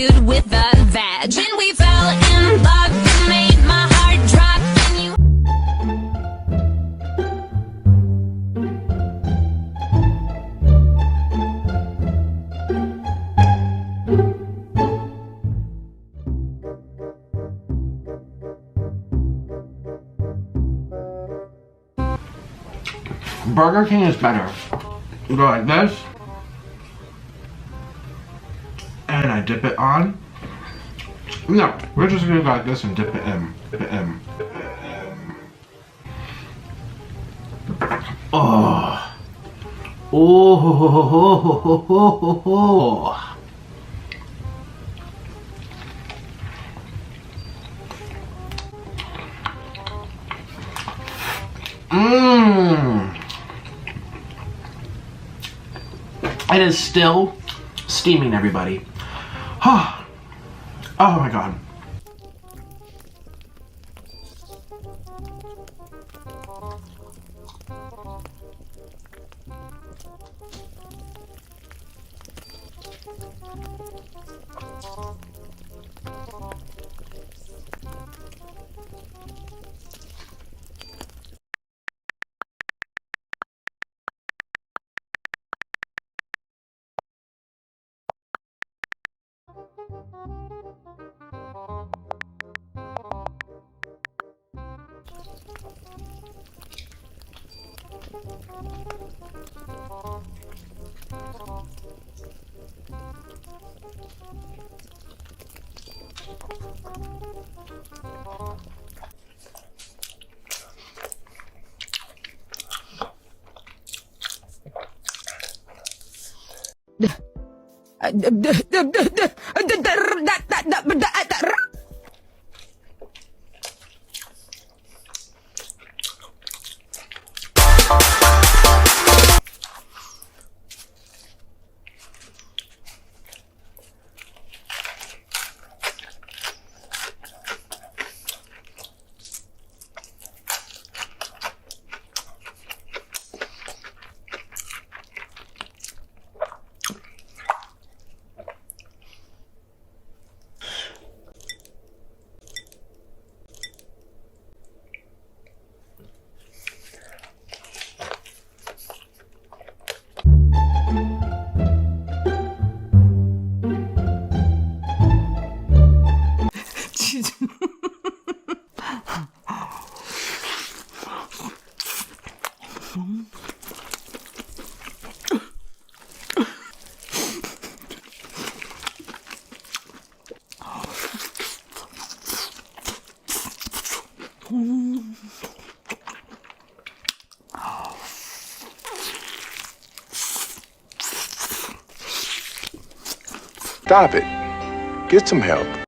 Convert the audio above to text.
dude with the vag. Then we fell in love and made my heart drop. And you Burger King is better. You go like this, and I dip it on. No, we're just gonna go like this and dip it in. Dip it in. Dip it in. Oh. Oh. Mmm. It is still steaming, everybody. Oh my god. Stop it. Get some help.